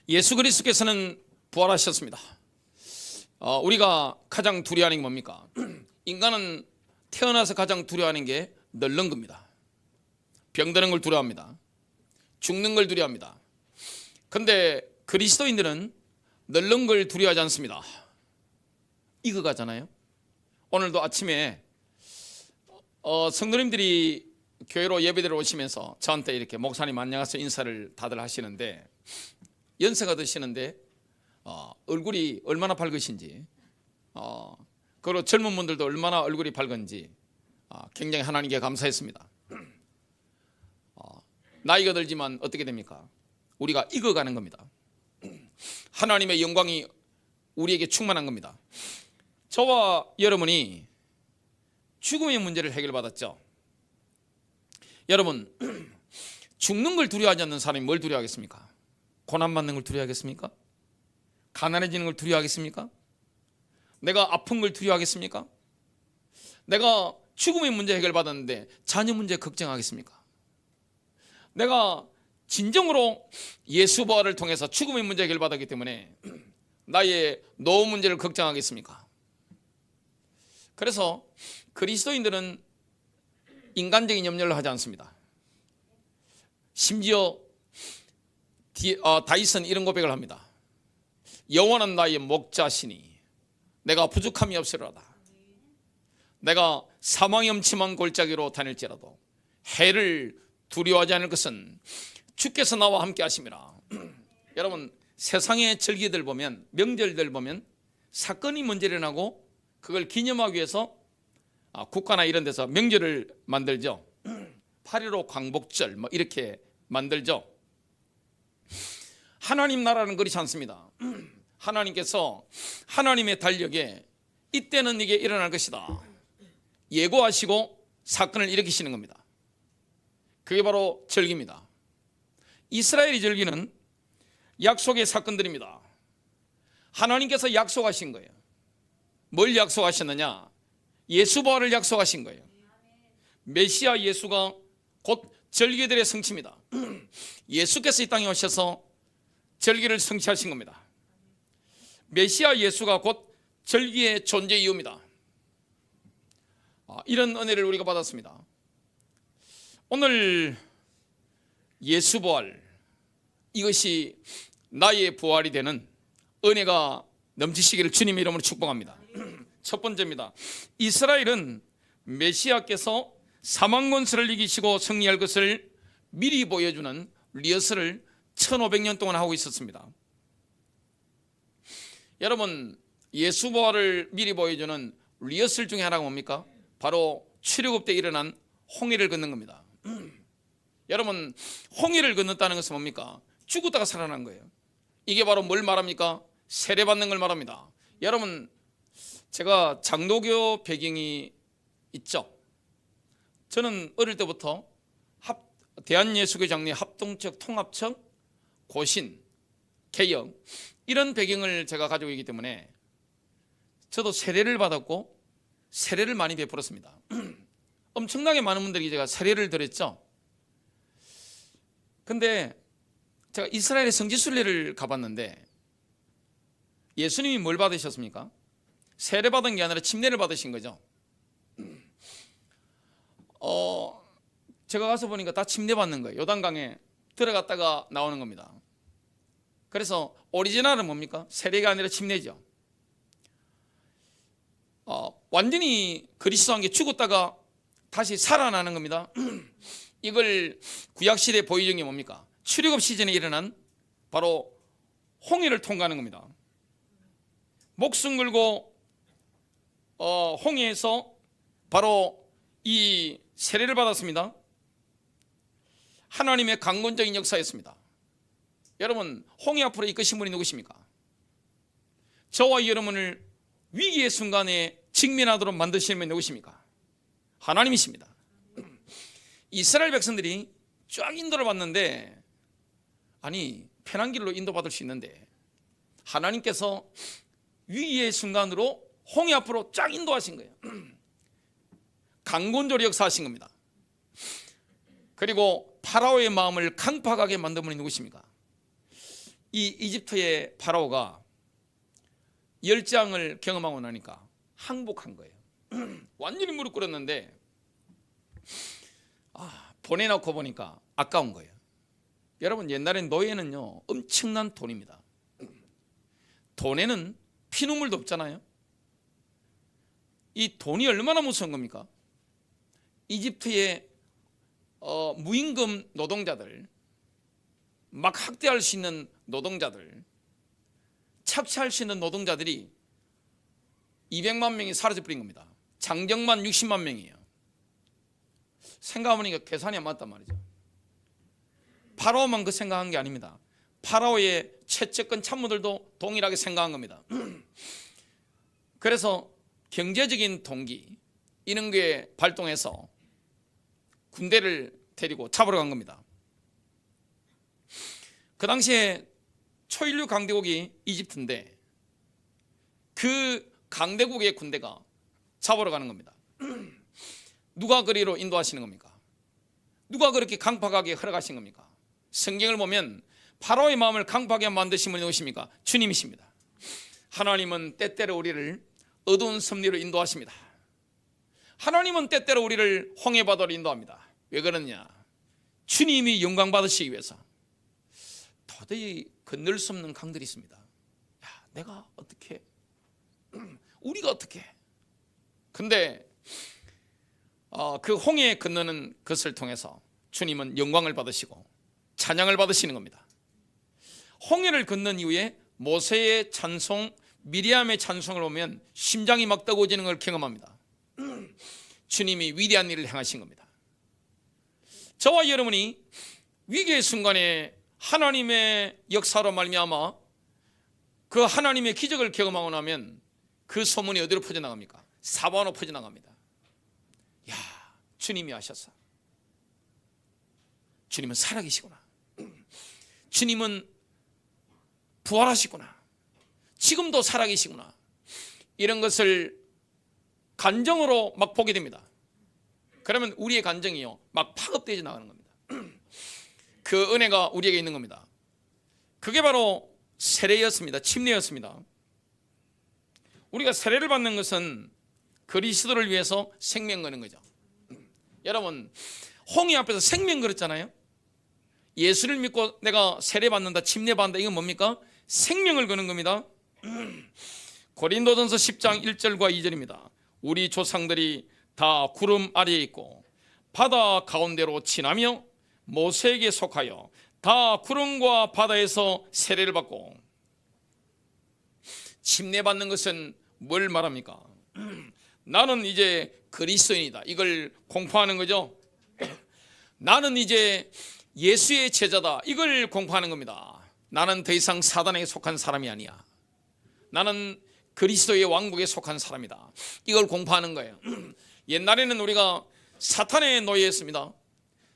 예수 그리스도께서는 부활하셨습니다. 우리가 가장 두려워하는 게 뭡니까? 인간은 태어나서 가장 두려워하는 게 늙는 겁니다. 병드는 걸 두려워합니다. 죽는 걸 두려워합니다. 그런데 그리스도인들은 늙는 걸 두려워하지 않습니다. 익어가잖아요. 오늘도 아침에 성도님들이 교회로 예배드리러 오시면서 저한테 이렇게 목사님 안녕하세요 인사를 다들 하시는데, 연세가 드시는데 얼굴이 얼마나 밝으신지, 그리고 젊은 분들도 얼마나 얼굴이 밝은지 굉장히 하나님께 감사했습니다. 나이가 들지만 어떻게 됩니까? 우리가 익어가는 겁니다. 하나님의 영광이 우리에게 충만한 겁니다. 저와 여러분이 죽음의 문제를 해결받았죠. 여러분, 죽는 걸 두려워하지 않는 사람이 뭘 두려워하겠습니까? 고난받는 걸 두려워하겠습니까? 가난해지는 걸 두려워하겠습니까? 내가 아픈 걸 두려워하겠습니까? 내가 죽음의 문제 해결받았는데 자녀 문제 걱정하겠습니까? 내가 진정으로 예수 부활을 통해서 죽음의 문제 해결받았기 때문에 나의 노후 문제를 걱정하겠습니까? 그래서 그리스도인들은 인간적인 염려를 하지 않습니다. 심지어 다윗은 이런 고백을 합니다. 여호와는 나의 목자시니 내가 부족함이 없으리로다. 내가 사망의 음침한 골짜기로 다닐지라도 해를 두려워하지 않을 것은 주께서 나와 함께 하심이라. 여러분, 세상의 절기들 보면, 명절들 보면 사건이 먼저 일어나고 그걸 기념하기 위해서 국가나 이런 데서 명절을 만들죠. 8.15 광복절 뭐 이렇게 만들죠. 하나님 나라는 그렇지 않습니다. 하나님께서 하나님의 달력에 이때는 이게 일어날 것이다 예고하시고 사건을 일으키시는 겁니다. 그게 바로 절기입니다. 이스라엘의 절기는 약속의 사건들입니다. 하나님께서 약속하신 거예요. 뭘 약속하셨느냐? 예수 부활을 약속하신 거예요. 메시아 예수가 곧 절기들의 성취입니다. 예수께서 이 땅에 오셔서 절기를 성취하신 겁니다. 메시아 예수가 곧 절기의 존재 이유입니다. 이런 은혜를 우리가 받았습니다. 오늘 예수 부활, 이것이 나의 부활이 되는 은혜가 넘치시기를 주님의 이름으로 축복합니다. 첫 번째입니다. 이스라엘은 메시아께서 사망 권세를 이기시고 승리할 것을 미리 보여주는 리허설을 1500년 동안 하고 있었습니다. 여러분, 예수 부활을 미리 보여주는 리허설 중에 하나가 뭡니까? 바로 출애굽 때 일어난 홍해를 걷는 겁니다. 여러분, 홍해를 건넜다는 것은 뭡니까? 죽었다가 살아난 거예요. 이게 바로 뭘 말합니까? 세례받는 걸 말합니다. 여러분, 제가 장로교 배경이 있죠. 저는 어릴 때부터 대한예수교 장로회 합동측 통합청 고신 개혁 이런 배경을 제가 가지고 있기 때문에 저도 세례를 받았고 세례를 많이 베풀었습니다. 엄청나게 많은 분들이 제가 세례를 드렸죠. 근데 제가 이스라엘의 성지순례를 가봤는데 예수님이 뭘 받으셨습니까? 세례 받은 게 아니라 침례를 받으신 거죠. 제가 가서 보니까 다 침례 받는 거예요. 요단강에 들어갔다가 나오는 겁니다. 그래서 오리지널은 뭡니까? 세례가 아니라 침례죠. 완전히 그리스도와 함께 죽었다가 다시 살아나는 겁니다. 이걸 구약시대에 보여준 게 뭡니까? 출애굽 시즌에 일어난 바로 홍해를 통과하는 겁니다. 목숨 걸고 홍해에서 바로 이 세례를 받았습니다. 하나님의 강권적인 역사였습니다. 여러분, 홍해 앞으로 이끄신 분이 누구십니까? 저와 여러분을 위기의 순간에 직면하도록 만드시는 분이 누구십니까? 하나님이십니다. 이스라엘 백성들이 쫙 인도를 받는데, 아니 편한 길로 인도받을 수 있는데 하나님께서 위기의 순간으로 홍해 앞으로 쫙 인도하신 거예요. 강권적으로 역사하신 겁니다. 그리고 파라오의 마음을 강팍하게 만든 분이 누구십니까? 이 이집트의 파라오가 열장을 경험하고 나니까 항복한 거예요. 완전히 무릎 꿇었는데 보내놓고 보니까 아까운 거예요. 여러분, 옛날에 노예는요 엄청난 돈입니다. 돈에는 피눈물도 없잖아요. 이 돈이 얼마나 무서운 겁니까? 이집트의 무임금 노동자들, 막 학대할 수 있는 노동자들, 착취할 수 있는 노동자들이 200만 명이 사라져버린 겁니다. 장정만 60만 명이에요. 생각해보니까 계산이 안 맞단 말이죠. 파라오만 그 생각한 게 아닙니다. 파라오의 최측근 참모들도 동일하게 생각한 겁니다. 그래서 경제적인 동기 이런 게 발동해서 군대를 데리고 잡으러 간 겁니다. 그 당시에 초인류 강대국이 이집트인데 그 강대국의 군대가 잡으러 가는 겁니다. 누가 그리로 인도하시는 겁니까? 누가 그렇게 강팍하게 허락하신 겁니까? 성경을 보면 파라오의 마음을 강팍하게 만드신 분이 누구십니까? 주님이십니다. 하나님은 때때로 우리를 어두운 섭리로 인도하십니다. 하나님은 때때로 우리를 홍해바다로 인도합니다. 왜 그러냐? 주님이 영광 받으시기 위해서. 도저히 건널 수 없는 강들이 있습니다. 야, 내가 어떻게, 우리가 어떻게. 근데 그 홍해 건너는 것을 통해서 주님은 영광을 받으시고 찬양을 받으시는 겁니다. 홍해를 건넌 이후에 모세의 찬송, 미리암의 찬송을 보면 심장이 막 뜨거워지는 걸 경험합니다. 주님이 위대한 일을 행하신 겁니다. 저와 여러분이 위기의 순간에 하나님의 역사로 말미암아 그 하나님의 기적을 경험하고 나면 그 소문이 어디로 퍼져나갑니까? 사방으로 퍼져나갑니다. 야, 주님이 하셨어. 주님은 살아계시구나. 주님은 부활하시구나. 지금도 살아계시구나. 이런 것을 간정으로 막 보게 됩니다. 그러면 우리의 간정이요 막 파급되어 나가는 겁니다. 그 은혜가 우리에게 있는 겁니다. 그게 바로 세례였습니다. 침례였습니다. 우리가 세례를 받는 것은 그리스도를 위해서 생명 거는 거죠. 여러분, 홍해 앞에서 생명 걸었잖아요. 예수를 믿고 내가 세례 받는다, 침례 받는다, 이건 뭡니까? 생명을 거는 겁니다. 고린도전서 10장 1절과 2절입니다. 우리 조상들이 다 구름 아래에 있고 바다 가운데로 지나며 모세에게 속하여 다 구름과 바다에서 세례를 받고. 침례 받는 것은 뭘 말합니까? 나는 이제 그리스도인이다, 이걸 공포하는 거죠. 나는 이제 예수의 제자다, 이걸 공포하는 겁니다. 나는 더 이상 사단에게 속한 사람이 아니야. 나는 그리스도의 왕국에 속한 사람이다, 이걸 공포하는 거예요. 옛날에는 우리가 사탄의 노예였습니다.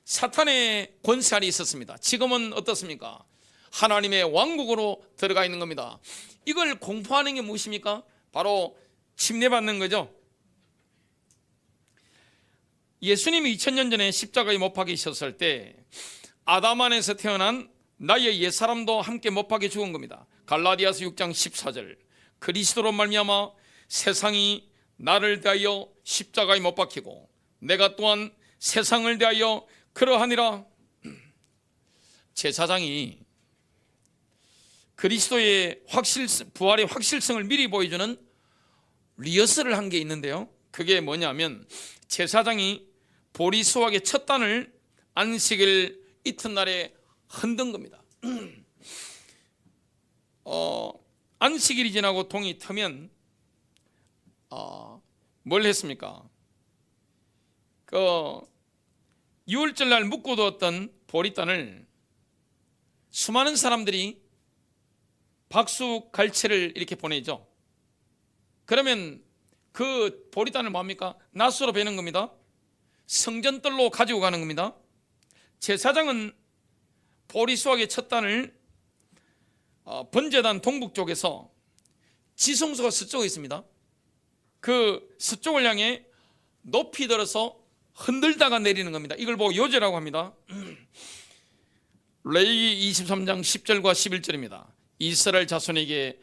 사탄의 권세안이 있었습니다. 지금은 어떻습니까? 하나님의 왕국으로 들어가 있는 겁니다. 이걸 공포하는 게 무엇입니까? 바로 침례받는 거죠. 예수님이 2000년 전에 십자가에 못 박히셨을 때 아담 안에서 태어난 나의 옛사람도 함께 못 박혀 죽은 겁니다. 갈라디아서 6장 14절. 그리스도로 말미암아 세상이 나를 대하여 십자가에 못 박히고 내가 또한 세상을 대하여 그러하니라. 제사장이 그리스도의 부활의 확실성을 미리 보여주는 리허설을 한 게 있는데요, 그게 뭐냐면 제사장이 보리수확의 첫 단을 안식일 이튿날에 흔든 겁니다. 안식일이 지나고 동이 트면 뭘 했습니까? 그 유월절날 묶어두었던 보리단을 수많은 사람들이 박수 갈채를 이렇게 보내죠. 그러면 그 보리단을 뭡니까? 낫으로 베는 겁니다. 성전뜰로 가지고 가는 겁니다. 제사장은 보리수확의 첫 단을 번제단 동북 쪽에서 지성소가 서쪽에 있습니다. 그 서쪽을 향해 높이 들어서 흔들다가 내리는 겁니다. 이걸 보고 요제라고 합니다. 레위기 23장 10절과 11절입니다. 이스라엘 자손에게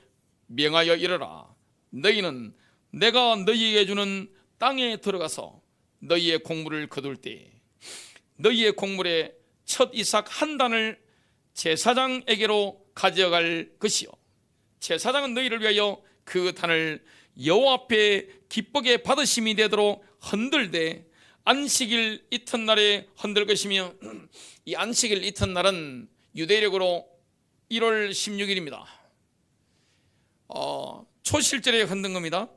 명하여 이르라. 너희는 내가 너희에게 주는 땅에 들어가서 너희의 곡물을 거둘 때 너희의 곡물의 첫 이삭 한 단을 제사장에게로 가져갈 것이요 제사장은 너희를 위하여 그 단을 여호와 앞에 기쁘게 받으심이 되도록 흔들되 안식일 이튿날에 흔들 것이며 이 안식일 이튿날은 유대력으로 1월 16일입니다. 초실절에 흔든 겁니다.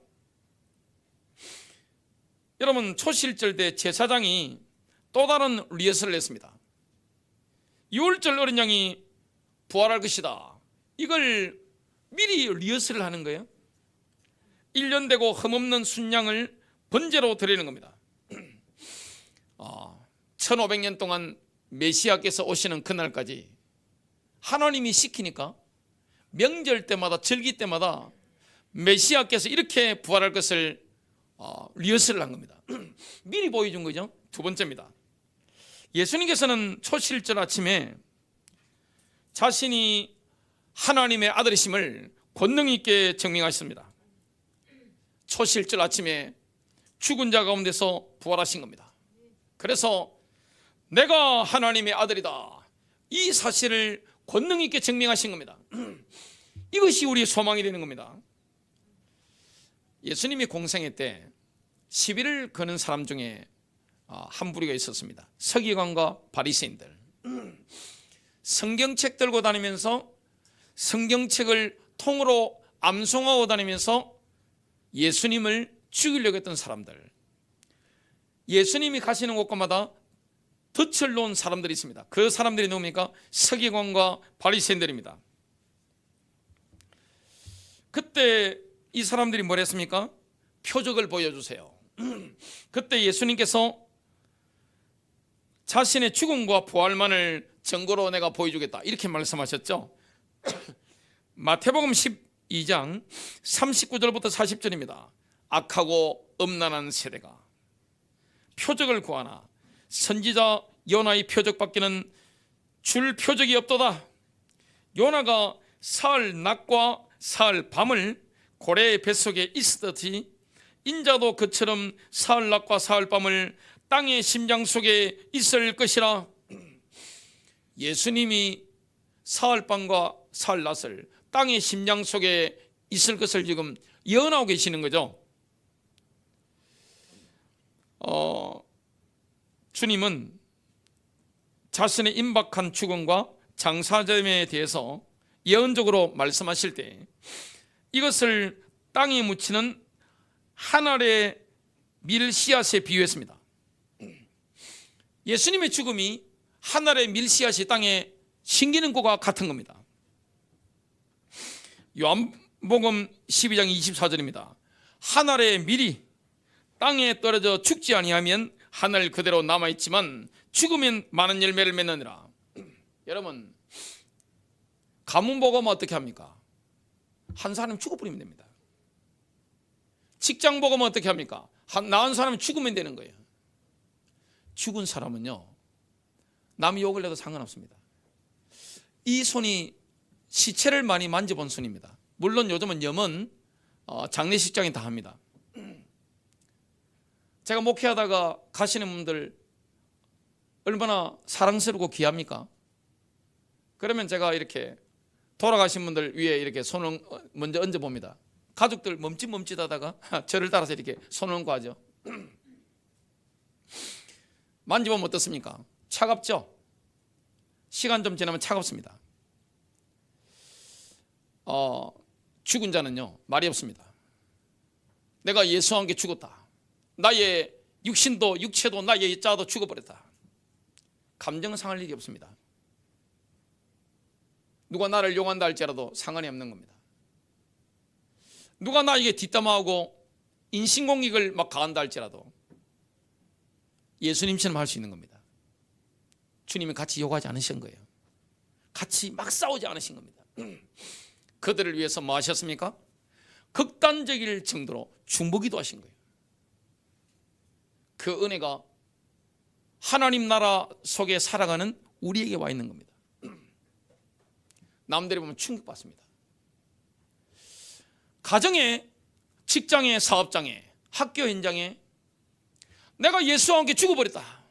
여러분, 초실절 때 제사장이 또 다른 리허설을 했습니다. 6월절 어린 양이 부활할 것이다. 이걸 미리 리허설을 하는 거예요. 1년 되고 흠없는 순양을 번제로 드리는 겁니다. 1500년 동안 메시아께서 오시는 그날까지 하나님이 시키니까 명절 때마다 절기 때마다 메시아께서 이렇게 부활할 것을 리허설을 한 겁니다. 미리 보여준 거죠. 두 번째입니다. 예수님께서는 초실절 아침에 자신이 하나님의 아들이심을 권능 있게 증명하셨습니다. 초실절 아침에 죽은 자 가운데서 부활하신 겁니다. 그래서 내가 하나님의 아들이다, 이 사실을 권능 있게 증명하신 겁니다. 이것이 우리의 소망이 되는 겁니다. 예수님이 공생애 때 시비를 거는 사람 중에 한 부류가 있었습니다. 서기관과 바리새인들. 성경책 들고 다니면서 성경책을 통으로 암송하고 다니면서 예수님을 죽이려고 했던 사람들. 예수님이 가시는 곳마다 덫을 놓은 사람들이 있습니다. 그 사람들이 누굽니까? 서기관과 바리새인들입니다. 그때 이 사람들이 뭘 했습니까? 표적을 보여주세요. 그때 예수님께서 자신의 죽음과 부활만을 증거로 내가 보여주겠다, 이렇게 말씀하셨죠. 마태복음 12장 39절부터 40절입니다. 악하고 음란한 세대가 표적을 구하나 선지자 요나의 표적밖에는 줄 표적이 없도다. 요나가 사흘 낮과 사흘 밤을 고래의 뱃속에 있었듯이 인자도 그처럼 사흘 낮과 사흘 밤을 땅의 심장 속에 있을 것이라. 예수님이 사흘 밤과 사흘 낮을 땅의 심장 속에 있을 것을 지금 예언하고 계시는 거죠. 주님은 자신의 임박한 죽음과 장사점에 대해서 예언적으로 말씀하실 때 이것을 땅에 묻히는 한 알의 밀 씨앗에 비유했습니다. 예수님의 죽음이 한 알의 밀 씨앗이 땅에 심기는 것과 같은 겁니다. 요한복음 12장 24절입니다. 한 알의 밀이 땅에 떨어져 죽지 아니하면 한 알 그대로 남아있지만 죽으면 많은 열매를 맺느니라. 여러분, 가뭄 보고 하면 어떻게 합니까? 한 사람 죽어버리면 됩니다. 직장 보고 하면 어떻게 합니까? 나은 사람이 죽으면 되는 거예요. 죽은 사람은요, 남이 욕을 해도 상관없습니다. 이 손이 시체를 많이 만져본 손입니다. 물론 요즘은 염은 장례식장에 다 합니다. 제가 목회하다가 가시는 분들 얼마나 사랑스럽고 귀합니까? 그러면 제가 이렇게 돌아가신 분들 위에 이렇게 손을 먼저 얹어봅니다. 가족들 멈칫멈칫하다가 저를 따라서 이렇게 손을 얹고 하죠. 만져보면 어떻습니까? 차갑죠? 시간 좀 지나면 차갑습니다. 죽은 자는요, 말이 없습니다. 내가 예수와 함께 죽었다. 나의 육신도 육체도 나의 자도 죽어버렸다. 감정 상할 일이 없습니다. 누가 나를 용한다 할지라도 상관이 없는 겁니다. 누가 나에게 뒷담화하고 인신공격을 막 가한다 할지라도 예수님처럼 할 수 있는 겁니다. 주님이 같이 욕하지 않으신 거예요. 같이 막 싸우지 않으신 겁니다. 그들을 위해서 뭐 하셨습니까? 극단적일 정도로 중보기도 하신 거예요. 그 은혜가 하나님 나라 속에 살아가는 우리에게 와 있는 겁니다. 남들이 보면 충격받습니다. 가정에, 직장에, 사업장에, 학교 현장에 내가 예수와 함께 죽어버렸다,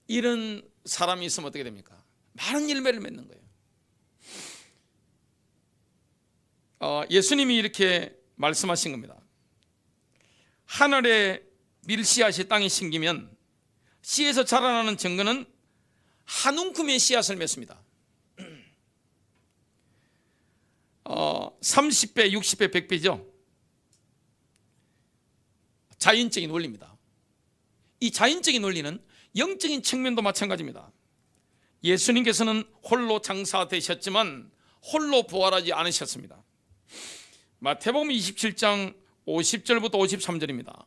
이런 사람이 있으면 어떻게 됩니까? 많은 열매를 맺는 거예요. 예수님이 이렇게 말씀하신 겁니다. 하늘에 밀씨앗이 땅에 심기면 씨에서 자라나는 정근은 한 움큼의 씨앗을 맺습니다. 30배, 60배, 100배죠. 자연적인 원리입니다. 이 자연적인 원리는 영적인 측면도 마찬가지입니다. 예수님께서는 홀로 장사되셨지만 홀로 부활하지 않으셨습니다. 마태복음 27장 50절부터 53절입니다.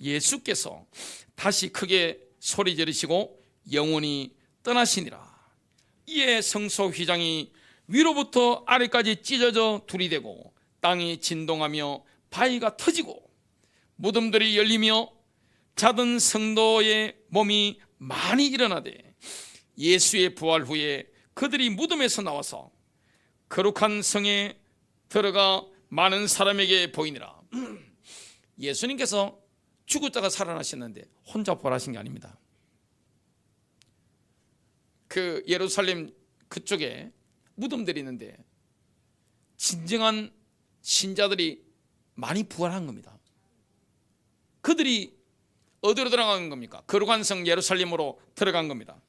예수께서 다시 크게 소리 지르시고 영원히 떠나시니라. 이에 성소 휘장이 위로부터 아래까지 찢어져 둘이 되고 땅이 진동하며 바위가 터지고 무덤들이 열리며 자던 성도의 몸이 많이 일어나되 예수의 부활 후에 그들이 무덤에서 나와서 거룩한 성에 들어가 많은 사람에게 보이니라. 예수님께서 죽었다가 살아나셨는데 혼자 부활하신 게 아닙니다. 그 예루살렘 그쪽에 무덤들이 있는데 진정한 신자들이 많이 부활한 겁니다. 그들이 어디로 들어간 겁니까? 거룩한 성 예루살렘으로 들어간 겁니다.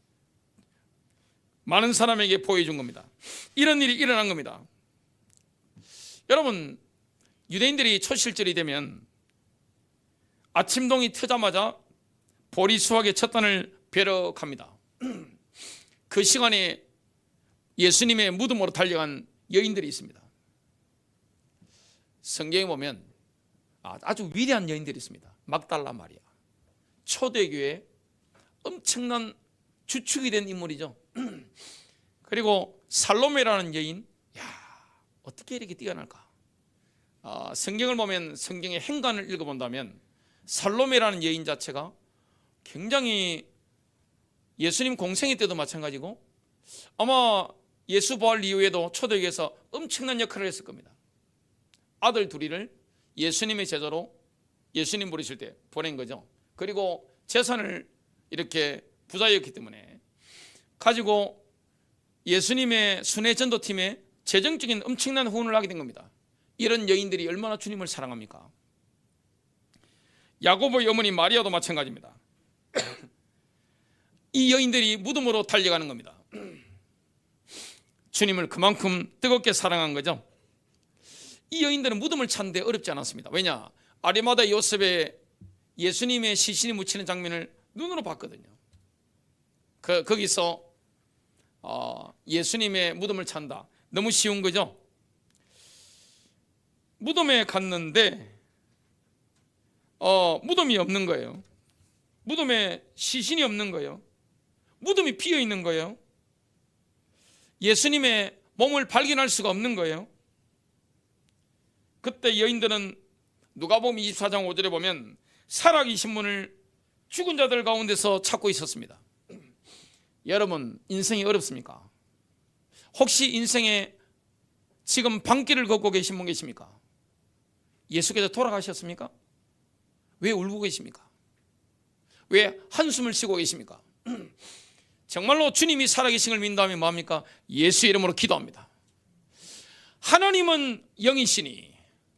많은 사람에게 보여준 겁니다. 이런 일이 일어난 겁니다. 여러분, 유대인들이 초실절이 되면 아침동이 트자마자 보리수확의 첫 단을 베러 갑니다. 그 시간에 예수님의 무덤으로 달려간 여인들이 있습니다. 성경에 보면 아주 위대한 여인들이 있습니다. 막달라 마리아, 초대교회 엄청난 주축이 된 인물이죠. 그리고 살로메라는 여인, 어떻게 이렇게 뛰어날까? 성경을 보면, 성경의 행간을 읽어본다면 살로메라는 여인 자체가 굉장히 예수님 공생애 때도 마찬가지고 아마 예수 부활 이후에도 초대교회에서 엄청난 역할을 했을 겁니다. 아들 둘이를 예수님의 제자로 예수님 부르실 때 보낸 거죠. 그리고 재산을 이렇게 부자였기 때문에 가지고 예수님의 순회 전도팀에 재정적인 엄청난 후원을 하게 된 겁니다. 이런 여인들이 얼마나 주님을 사랑합니까? 야고보의 어머니 마리아도 마찬가지입니다. 이 여인들이 무덤으로 달려가는 겁니다. 주님을 그만큼 뜨겁게 사랑한 거죠. 이 여인들은 무덤을 찾는데 어렵지 않았습니다. 왜냐? 아리마다 요셉의 예수님의 시신이 묻히는 장면을 눈으로 봤거든요. 거기서 예수님의 무덤을 찾는다, 너무 쉬운 거죠. 무덤에 갔는데 무덤이 없는 거예요. 무덤에 시신이 없는 거예요. 무덤이 비어 있는 거예요. 예수님의 몸을 발견할 수가 없는 거예요. 그때 여인들은 누가복음 24장 5절에 보면 살아계신 분을 죽은 자들 가운데서 찾고 있었습니다. 여러분, 인생이 어렵습니까? 혹시 인생에 지금 방길을 걷고 계신 분 계십니까? 예수께서 돌아가셨습니까? 왜 울고 계십니까? 왜 한숨을 쉬고 계십니까? 정말로 주님이 살아계신 걸 믿는다면 뭐합니까? 예수 이름으로 기도합니다. 하나님은 영이시니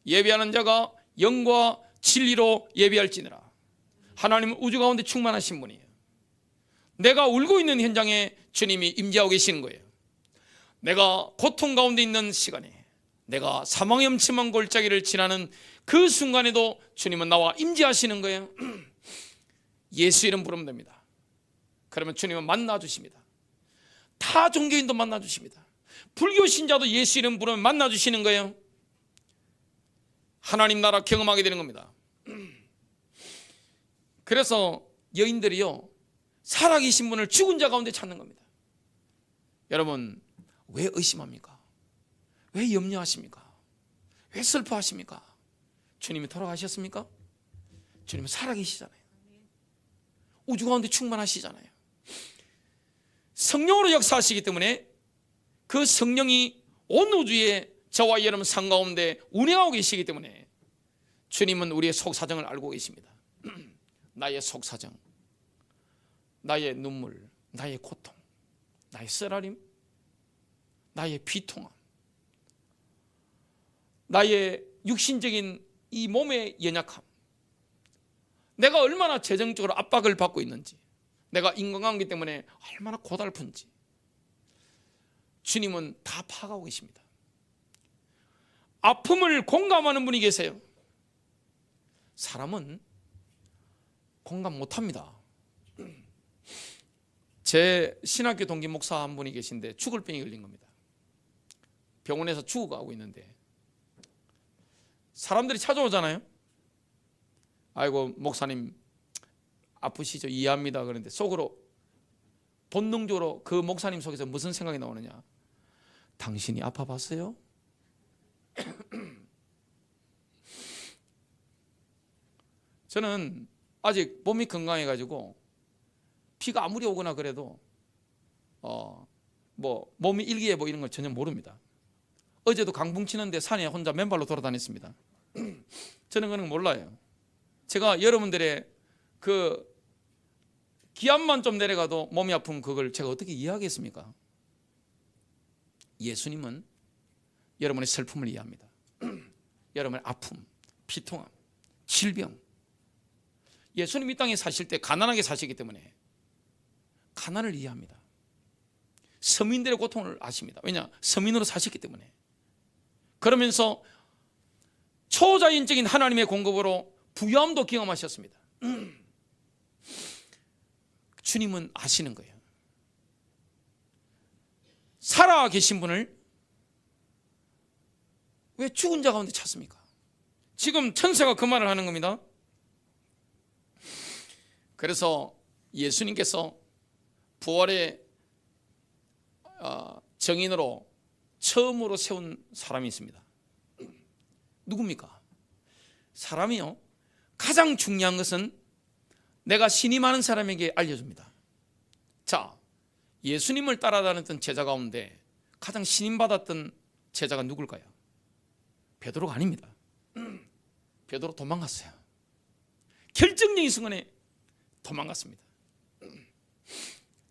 예배하는 자가 영과 진리로 예배할지니라. 하나님은 우주 가운데 충만하신 분이에요. 내가 울고 있는 현장에 주님이 임재하고 계시는 거예요. 내가 고통 가운데 있는 시간에, 내가 사망의 엄침한 골짜기를 지나는 그 순간에도 주님은 나와 임재하시는 거예요. 예수 이름 부르면 됩니다. 그러면 주님은 만나주십니다. 타 종교인도 만나주십니다. 불교 신자도 예수 이름 부르면 만나주시는 거예요. 하나님 나라 경험하게 되는 겁니다. 그래서 여인들이요, 살아계신 분을 죽은 자 가운데 찾는 겁니다. 여러분, 왜 의심합니까? 왜 염려하십니까? 왜 슬퍼하십니까? 주님이 돌아가셨습니까? 주님은 살아계시잖아요. 우주 가운데 충만하시잖아요. 성령으로 역사하시기 때문에 그 성령이 온 우주에 저와 여러분 삶 가운데 운행하고 계시기 때문에 주님은 우리의 속사정을 알고 계십니다. 나의 속사정, 나의 눈물, 나의 고통, 나의 쓰라림, 나의 비통함, 나의 육신적인 이 몸의 연약함, 내가 얼마나 재정적으로 압박을 받고 있는지, 내가 인간관계 때문에 얼마나 고달픈지 주님은 다 파악하고 계십니다. 아픔을 공감하는 분이 계세요. 사람은 공감 못합니다. 제 신학교 동기 목사 한 분이 계신데 죽을 병이 걸린 겁니다. 병원에서 죽어가고 있는데 사람들이 찾아오잖아요. 아이고 목사님 아프시죠? 이해합니다. 그런데 속으로 본능적으로 그 목사님 속에서 무슨 생각이 나오느냐? 당신이 아파봤어요? 저는 아직 몸이 건강해가지고 피가 아무리 오거나 그래도 뭐 몸이 일기예보 이런 걸 전혀 모릅니다. 어제도 강풍 치는데 산에 혼자 맨발로 돌아다녔습니다. 저는 그런 거 몰라요. 제가 여러분들의 그 기압만 좀 내려가도 몸이 아픈 그걸 제가 어떻게 이해하겠습니까? 예수님은 여러분의 슬픔을 이해합니다. 여러분의 아픔, 비통함, 질병. 예수님 이 땅에 사실 때 가난하게 사시기 때문에 가난을 이해합니다. 서민들의 고통을 아십니다. 왜냐? 서민으로 사셨기 때문에. 그러면서 초자연적인 하나님의 공급으로 부유함도 경험하셨습니다. 주님은 아시는 거예요. 살아 계신 분을 왜 죽은 자 가운데 찾습니까? 지금 천사가 그 말을 하는 겁니다. 그래서 예수님께서 부활의 정인으로 처음으로 세운 사람이 있습니다. 누굽니까? 사람이요, 가장 중요한 것은 내가 신임하는 사람에게 알려줍니다. 자, 예수님을 따라다녔던 제자 가운데 가장 신임받았던 제자가 누굴까요? 베드로가 아닙니다. 베드로 도망갔어요. 결정적인 순간에 도망갔습니다.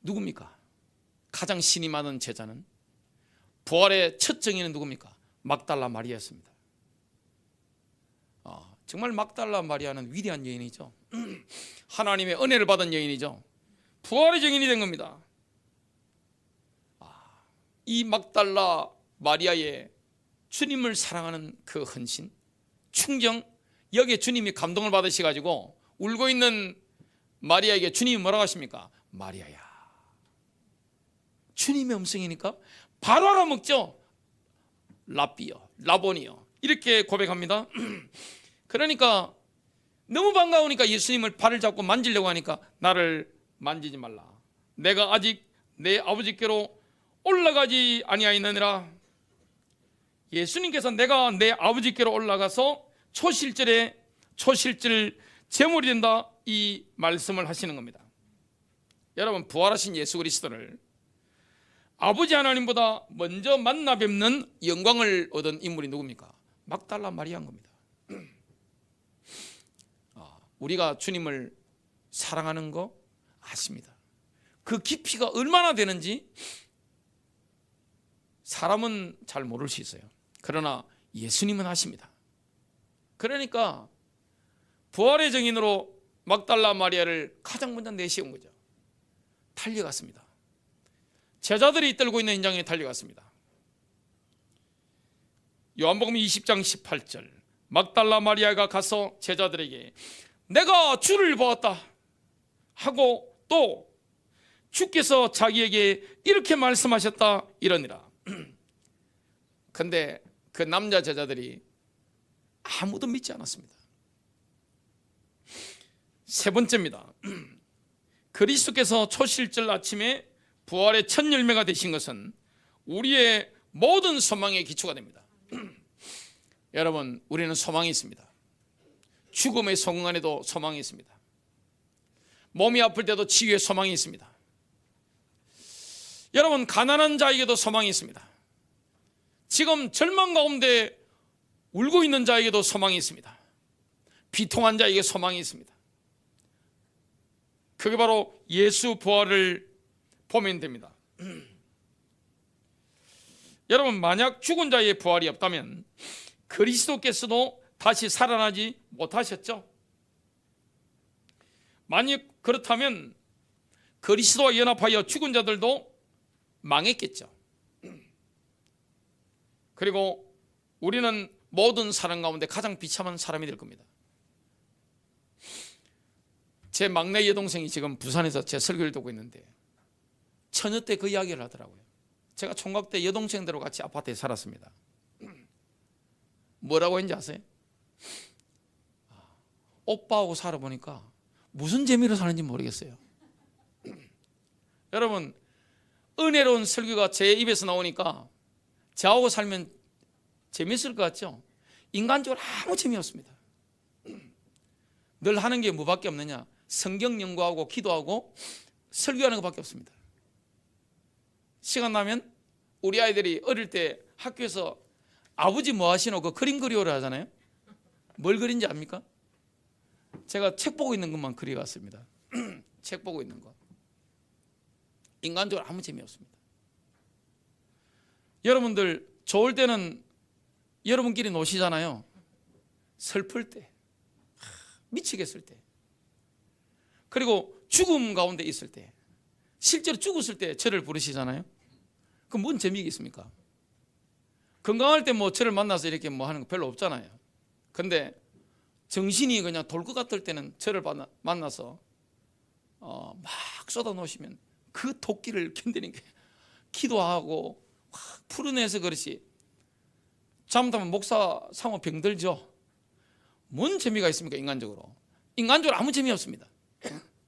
누굽니까? 가장 신임하는 제자는 부활의 첫 정인은 누굽니까? 막달라 마리아였습니다. 정말 막달라 마리아는 위대한 여인이죠. 하나님의 은혜를 받은 여인이죠. 부활의 정인이 된 겁니다. 이 막달라 마리아의 주님을 사랑하는 그 헌신, 충정, 여기에 주님이 감동을 받으셔가지고 울고 있는 마리아에게 주님이 뭐라고 하십니까? 마리아야. 주님의 음성이니까 바로 알아먹죠. 라비요, 라보니요, 이렇게 고백합니다. 그러니까 너무 반가우니까 예수님을 발을 잡고 만지려고 하니까 나를 만지지 말라. 내가 아직 내 아버지께로 올라가지 아니하였느니라. 예수님께서 내가 내 아버지께로 올라가서 초실절 제물이 된다, 이 말씀을 하시는 겁니다. 여러분, 부활하신 예수 그리스도를 아버지 하나님보다 먼저 만나 뵙는 영광을 얻은 인물이 누굽니까? 막달라 마리아인 겁니다. 우리가 주님을 사랑하는 거 아십니다. 그 깊이가 얼마나 되는지 사람은 잘 모를 수 있어요. 그러나 예수님은 아십니다. 그러니까 부활의 정인으로 막달라 마리아를 가장 먼저 내세운 거죠. 달려갔습니다. 제자들이 떨고 있는 현장에 달려갔습니다. 요한복음 20장 18절, 막달라 마리아가 가서 제자들에게 내가 주를 보았다 하고 또 주께서 자기에게 이렇게 말씀하셨다 이러니라. 근데 그 남자 제자들이 아무도 믿지 않았습니다. 세 번째입니다. 그리스도께서 초실절 아침에 부활의 첫 열매가 되신 것은 우리의 모든 소망의 기초가 됩니다. 여러분, 우리는 소망이 있습니다. 죽음의 순간에도 소망이 있습니다. 몸이 아플 때도 치유의 소망이 있습니다. 여러분, 가난한 자에게도 소망이 있습니다. 지금 절망 가운데 울고 있는 자에게도 소망이 있습니다. 비통한 자에게 소망이 있습니다. 그게 바로 예수 부활을 보면 됩니다. 여러분, 만약 죽은 자의 부활이 없다면 그리스도께서도 다시 살아나지 못하셨죠. 만약 그렇다면 그리스도와 연합하여 죽은 자들도 망했겠죠. 그리고 우리는 모든 사람 가운데 가장 비참한 사람이 될 겁니다. 제 막내 여동생이 지금 부산에서 제 설교를 듣고 있는데 처녀 때 그 이야기를 하더라고요. 제가 총각 때 여동생들하고 같이 아파트에 살았습니다. 뭐라고 했는지 아세요? 오빠하고 살아보니까 무슨 재미로 사는지 모르겠어요. 여러분, 은혜로운 설교가 제 입에서 나오니까 저하고 살면 재밌을 것 같죠? 인간적으로 아무 재미없습니다. 늘 하는 게 뭐밖에 없느냐? 성경 연구하고 기도하고 설교하는 것밖에 없습니다. 시간 나면 우리 아이들이 어릴 때 학교에서 아버지 뭐 하시노? 그 그림 그리오라 하잖아요. 뭘 그린지 압니까? 제가 책 보고 있는 것만 그려왔습니다. 책 보고 있는 거. 인간적으로 아무 재미없습니다. 여러분들 좋을 때는 여러분끼리 노시잖아요. 슬플 때, 미치겠을 때, 그리고 죽음 가운데 있을 때, 실제로 죽었을 때 저를 부르시잖아요. 그럼 뭔 재미가 있습니까? 건강할 때 뭐 저를 만나서 이렇게 뭐 하는 거 별로 없잖아요. 근데 정신이 그냥 돌 것 같을 때는 저를 만나서 막 쏟아 놓으시면 그 도끼를 견디는 게 기도하고 확 풀어내서 그렇지. 잘못하면 목사 상호 병들죠. 뭔 재미가 있습니까? 인간적으로 아무 재미없습니다.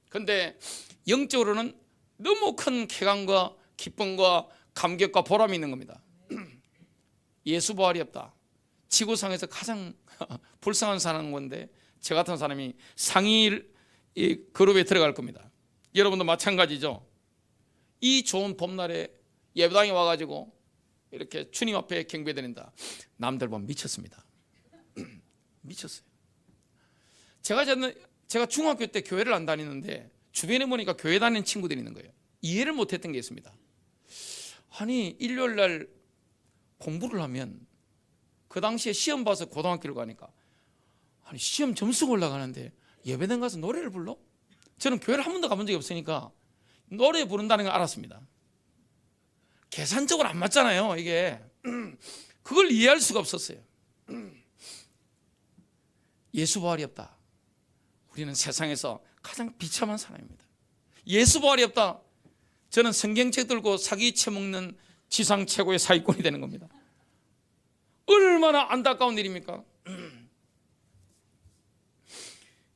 근데 영적으로는 너무 큰 쾌감과 기쁨과 감격과 보람이 있는 겁니다. 예수 부활이 없다. 지구상에서 가장 불쌍한 사람인 건데 저 같은 사람이 상위 그룹에 들어갈 겁니다. 여러분도 마찬가지죠. 이 좋은 봄날에 예배당에 와가지고 이렇게 주님 앞에 경배드린다. 남들 보면 미쳤습니다. 미쳤어요. 제가 중학교 때 교회를 안 다니는데 주변에 보니까 교회 다니는 친구들이 있는 거예요. 이해를 못했던 게 있습니다. 아니, 일요일 날 공부를 하면 그 당시에 시험 봐서 고등학교를 가니까 아니, 시험 점수가 올라가는데 예배당 가서 노래를 불러? 저는 교회를 한 번도 가본 적이 없으니까 노래 부른다는 걸 알았습니다. 계산적으로 안 맞잖아요, 이게. 그걸 이해할 수가 없었어요. 예수 부활이 없다. 우리는 세상에서 가장 비참한 사람입니다. 예수 부활이 없다. 저는 성경책 들고 사기 쳐먹는 지상 최고의 사기꾼이 되는 겁니다. 얼마나 안타까운 일입니까?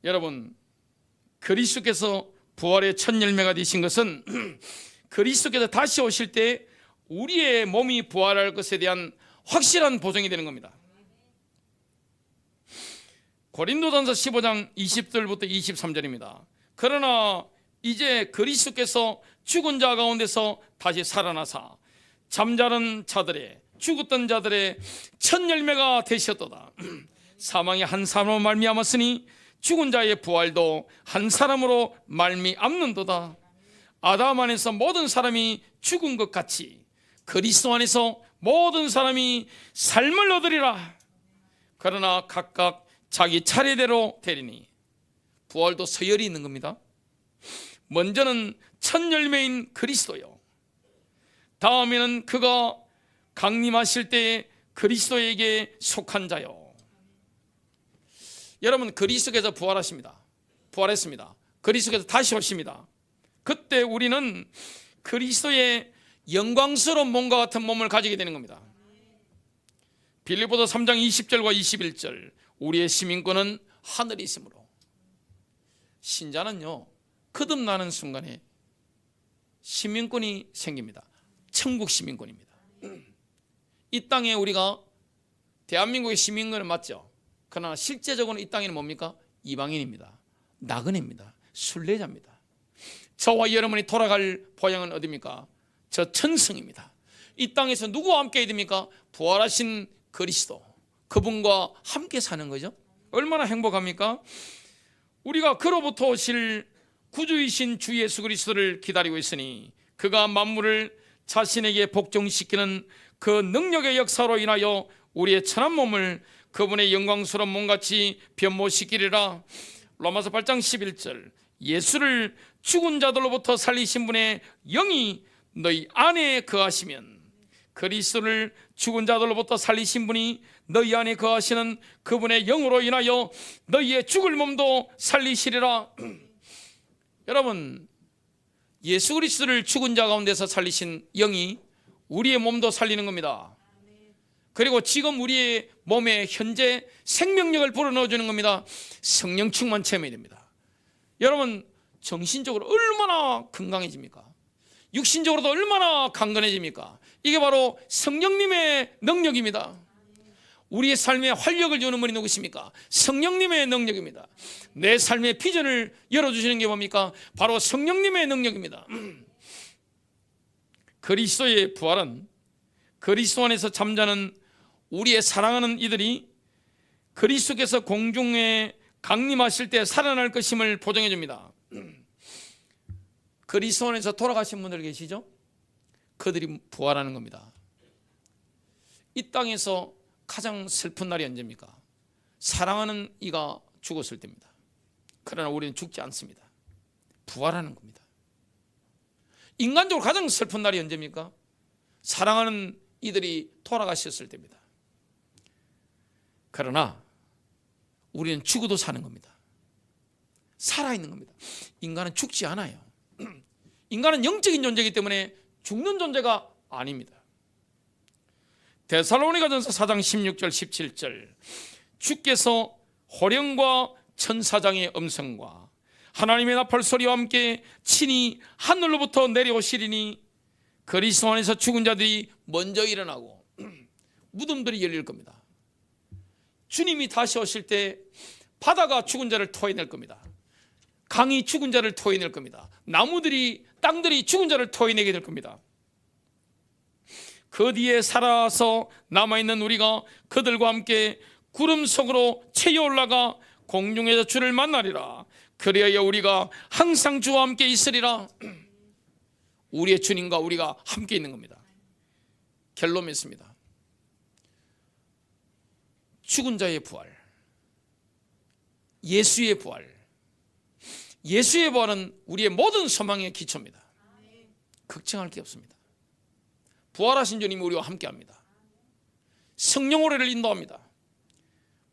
여러분, 그리스도께서 부활의 첫 열매가 되신 것은 그리스도께서 다시 오실 때 우리의 몸이 부활할 것에 대한 확실한 보증이 되는 겁니다. 고린도전서 15장 20절부터 23절입니다. 그러나 이제 그리스도께서 죽은 자 가운데서 다시 살아나사 잠자는 자들의 죽었던 자들의 첫 열매가 되셨도다. 사망이 한 사람으로 말미암았으니 죽은 자의 부활도 한 사람으로 말미암는도다. 아담 안에서 모든 사람이 죽은 것 같이 그리스도 안에서 모든 사람이 삶을 얻으리라. 그러나 각각 자기 차례대로 되리니. 부활도 서열이 있는 겁니다. 먼저는 첫 열매인 그리스도요, 다음에는 그가 강림하실 때에 그리스도에게 속한 자요. 여러분, 그리스도께서 부활하십니다. 부활했습니다. 그리스도께서 다시 오십니다. 그때 우리는 그리스도의 영광스러운 몸과 같은 몸을 가지게 되는 겁니다. 빌립보서 3장 20절과 21절, 우리의 시민권은 하늘에 있으므로. 신자는요, 거듭나는 순간에 시민권이 생깁니다. 천국 시민권입니다. 이 땅에 우리가 대한민국의 시민권을 맞죠. 그러나 실제적으로는 이 땅에는 뭡니까? 이방인입니다. 나그네입니다. 순례자입니다. 저와 여러분이 돌아갈 보양은 어디입니까? 저 천성입니다. 이 땅에서 누구와 함께 해야 됩니까? 부활하신 그리스도, 그분과 함께 사는 거죠. 얼마나 행복합니까? 우리가 그로부터 오실 구주이신 주 예수 그리스도를 기다리고 있으니 그가 만물을 자신에게 복종시키는 그 능력의 역사로 인하여 우리의 천한 몸을 그분의 영광스러운 몸같이 변모시키리라. 로마서 8장 11절. 예수를 죽은 자들로부터 살리신 분의 영이 너희 안에 거하시면, 그리스도를 죽은 자들로부터 살리신 분이 너희 안에 거하시는 그분의 영으로 인하여 너희의 죽을 몸도 살리시리라. 여러분, 예수 그리스도를 죽은 자 가운데서 살리신 영이 우리의 몸도 살리는 겁니다. 그리고 지금 우리의 몸에 현재 생명력을 불어넣어주는 겁니다. 성령 충만 체험이 됩니다. 여러분, 정신적으로 얼마나 건강해집니까? 육신적으로도 얼마나 강건해집니까? 이게 바로 성령님의 능력입니다. 우리의 삶에 활력을 주는 분이 누구십니까? 성령님의 능력입니다. 내 삶의 비전을 열어주시는 게 뭡니까? 바로 성령님의 능력입니다. 그리스도의 부활은 그리스도 안에서 잠자는 우리의 사랑하는 이들이 그리스도께서 공중에 강림하실 때 살아날 것임을 보장해 줍니다. 그리스도 안에서 돌아가신 분들 계시죠? 그들이 부활하는 겁니다. 이 땅에서 가장 슬픈 날이 언제입니까? 사랑하는 이가 죽었을 때입니다. 그러나 우리는 죽지 않습니다. 부활하는 겁니다. 인간적으로 가장 슬픈 날이 언제입니까? 사랑하는 이들이 돌아가셨을 때입니다. 그러나 우리는 죽어도 사는 겁니다. 살아있는 겁니다. 인간은 죽지 않아요. 인간은 영적인 존재이기 때문에 죽는 존재가 아닙니다. 데살로니가전서 4장 16절 17절. 주께서 호령과 천사장의 음성과 하나님의 나팔 소리와 함께 친히 하늘로부터 내려오시리니 그리스도 안에서 죽은 자들이 먼저 일어나고 무덤들이 열릴 겁니다. 주님이 다시 오실 때 바다가 죽은 자를 토해낼 겁니다. 강이 죽은 자를 토해낼 겁니다. 나무들이, 땅들이 죽은 자를 토해내게 될 겁니다. 그 뒤에 살아서 남아있는 우리가 그들과 함께 구름 속으로 채여 올라가 공중에서 주를 만나리라. 그리하여 우리가 항상 주와 함께 있으리라. 우리의 주님과 우리가 함께 있는 겁니다. 결론 맺습니다. 죽은 자의 부활, 예수의 부활, 예수의 부활은 우리의 모든 소망의 기초입니다. 걱정할 게 없습니다. 부활하신 주님이 우리와 함께합니다. 성령 우리를 인도합니다.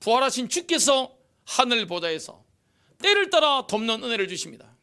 부활하신 주께서 하늘 보좌에서 때를 따라 돕는 은혜를 주십니다.